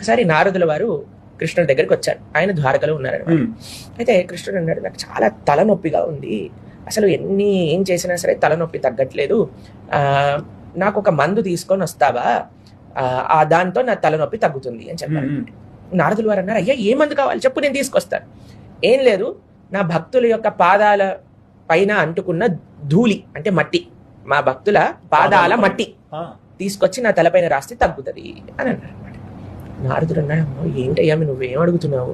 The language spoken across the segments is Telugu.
ఒకసారి నారదుల వారు కృష్ణుడి దగ్గరికి వచ్చారు. ఆయన ద్వారకలో ఉన్నారనమాట. అయితే కృష్ణుడు అన్నాడు, నాకు చాలా తలనొప్పిగా ఉంది, అసలు ఏం చేసినా సరే తలనొప్పి తగ్గట్లేదు, నాకు ఒక మందు తీసుకొని వస్తావా, దాంతో నా తలనొప్పి తగ్గుతుంది అని చెప్పారు. నారదుల వారు అన్నారు, అయ్యా ఏ మందు కావాలి చెప్పు, నేను తీసుకొస్తాను. ఏం లేదు, నా భక్తుల యొక్క పాదాల పైన అంటుకున్న ధూళి అంటే మట్టి, మా భక్తుల పాదాల మట్టి తీసుకొచ్చి నా తలపైన రాస్తే తగ్గుతుంది అని అన్నారు. నారదుడు అన్నాడు, అమ్మో ఏంటయ్యా నువ్వేం అడుగుతున్నావు,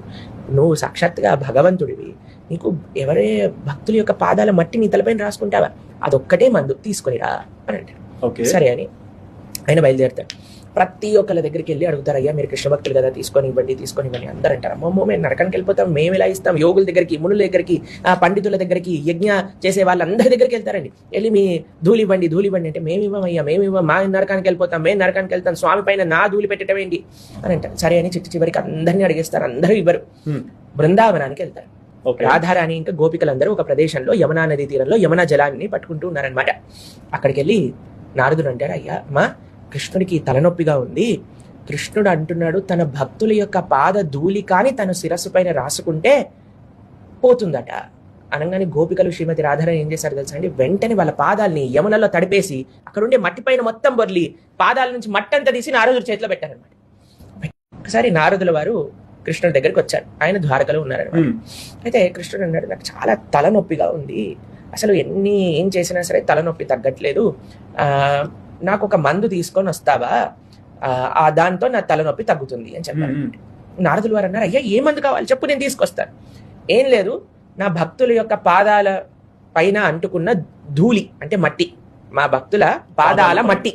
నువ్వు సాక్షాత్తుగా భగవంతుడివి, నీకు ఎవరే భక్తుల యొక్క పాదాల మట్టి నీ తలపైన రాసుకుంటావా, అదొక్కటే మందు తీసుకొనిరా అని అంటారు. సరే అని ఆయన బయలుదేరుతాడు. ప్రతి ఒక్కళ్ళ దగ్గరికి వెళ్ళి అడుగుతారు, అయ్యా మీరు కృష్ణ భక్తులు కదా, తీసుకొని ఇవ్వండి. అందరూ అంటారు, అమ్మో మేము నరకానికి వెళ్ళిపోతాం, మేము ఇలా ఇస్తాం. యోగుల దగ్గరికి, మునుల దగ్గరికి, పండితుల దగ్గరికి, యజ్ఞ చేసే వాళ్ళందరి దగ్గరికి వెళ్తారండి. వెళ్ళి మీ ధూళి ఇవ్వండి అంటే మేము ఇవ్వం, మా నరకానికి వెళ్ళిపోతాం, మేము నరకానికి వెళ్తాం, స్వామి పైన నా ధూళి పెట్టడం ఏంటి అని అంటారు. సరే అని చివరికి అందరినీ అడిగేస్తారు, అందరూ ఇవ్వరు. బృందావనానికి వెళ్తారు. రాధారాణి ఇంకా గోపికలందరూ ఒక ప్రదేశంలో యమునా నదీ తీరంలో యమునా జలాన్ని పట్టుకుంటూ ఉన్నారనమాట. అక్కడికి వెళ్ళి నారదుడు అంటారు, అయ్యా మా కృష్ణుడికి తలనొప్పిగా ఉంది, కృష్ణుడు అంటున్నాడు తన భక్తుల యొక్క పాద ధూళి కానీ తన శిరస్సు పైన రాసుకుంటే పోతుందట. అనగానే గోపికలు శ్రీమతి రాధారాణి ఏం చేశారు తెలుసా అండి, వెంటనే వాళ్ళ పాదాలని యమునలో తడిపేసి అక్కడ ఉండే మట్టి పైన మొత్తం బొర్లి పాదాల నుంచి మట్టి అంతా తీసి నారదుడి చేతిలో పెట్టారనమాట. ఒకసారి నారదుల వారు కృష్ణుడి దగ్గరికి వచ్చారు. ఆయన ద్వారకలో ఉన్నారనమాట. అయితే కృష్ణుడు అన్నాడు, నాకు చాలా తలనొప్పిగా ఉంది, అసలు ఏం చేసినా సరే తలనొప్పి తగ్గట్లేదు, నాకు ఒక మందు తీసుకొని వస్తావా, దాంతో నా తలనొప్పి తగ్గుతుంది అని చెప్పారు. నారదుల వారు అన్నారు, అయ్యా ఏ మందు కావాలి చెప్పు, నేను తీసుకొస్తాను. ఏం లేదు, నా భక్తుల యొక్క పాదాల పైన అంటుకున్న ధూళి అంటే మట్టి, మా భక్తుల పాదాల మట్టి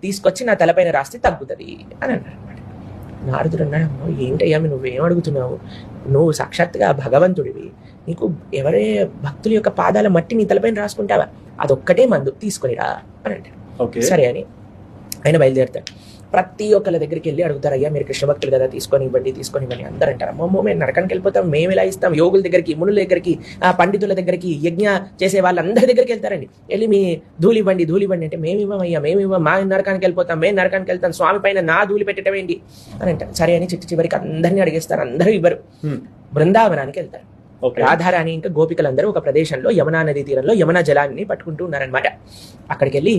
తీసుకొచ్చి నా తలపైన రాస్తే తగ్గుతుంది అని అన్నారు. నారదుడు అన్నాడు, అమ్మో ఏంటయ్యా నువ్వేం అడుగుతున్నావు, నువ్వు సాక్షాత్తుగా భగవంతుడివి, నీకు ఎవరే భక్తుల యొక్క పాదాల మట్టి నీ తలపైన రాసుకుంటావా, అదొక్కటే మందు తీసుకొనిరా అని అంటారు. సరే అని ఆయన బయలుదేరుతాడు. ప్రతి ఒక్కళ్ళ దగ్గరికి వెళ్ళి అడుగుతారు, అయ్యా మీరు కృష్ణ భక్తులు కదా, తీసుకొని ఇవ్వండి. అందరూ అంటారు, అమ్మో మేము నరకానికి వెళ్ళిపోతాం, మేము ఇలా ఇస్తాం. యోగుల దగ్గరికి, మునుల దగ్గరికి, పండితుల దగ్గరికి, యజ్ఞ చేసే వాళ్ళందరి దగ్గరికి వెళ్తారండి. వెళ్ళి మీ ధూళి ఇవ్వండి అంటే మేము ఇవ్వం, మా నరకానికి వెళ్ళిపోతాం, మేము నరకానికి వెళ్తాం, స్వామి పైన నా ధూళి పెట్టడం ఏంటి అని అంటారు. సరే అని చివరికి అందరినీ అడిగేస్తారు, అందరూ ఇవ్వరు. బృందావనానికి వెళ్తారు. రాధారాణి ఇంకా గోపికలందరూ ఒక ప్రదేశంలో యమునా నదీ తీరంలో యమునా జలాన్ని పట్టుకుంటూ ఉన్నారనమాట. అక్కడికి వెళ్ళి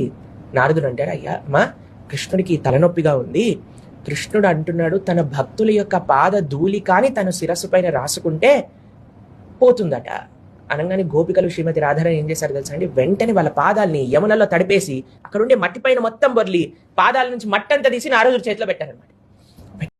నారదుడు అంటారు, అయ్యా మా కృష్ణుడికి తలనొప్పిగా ఉంది, కృష్ణుడు అంటున్నాడు తన భక్తుల యొక్క పాద ధూళి కానీ తన శిరస్సు పైన రాసుకుంటే పోతుందట. అనగానే గోపికలు శ్రీమతి రాధారాణి ఏం చేశారు తెలుసా అండి, వెంటనే వాళ్ళ పాదాలని యమునలో తడిపేసి అక్కడ ఉండే మట్టి పైన మొత్తం బొర్లి పాదాల నుంచి మట్టి అంతా తీసి నారదుడి చేతిలో పెట్టారనమాట.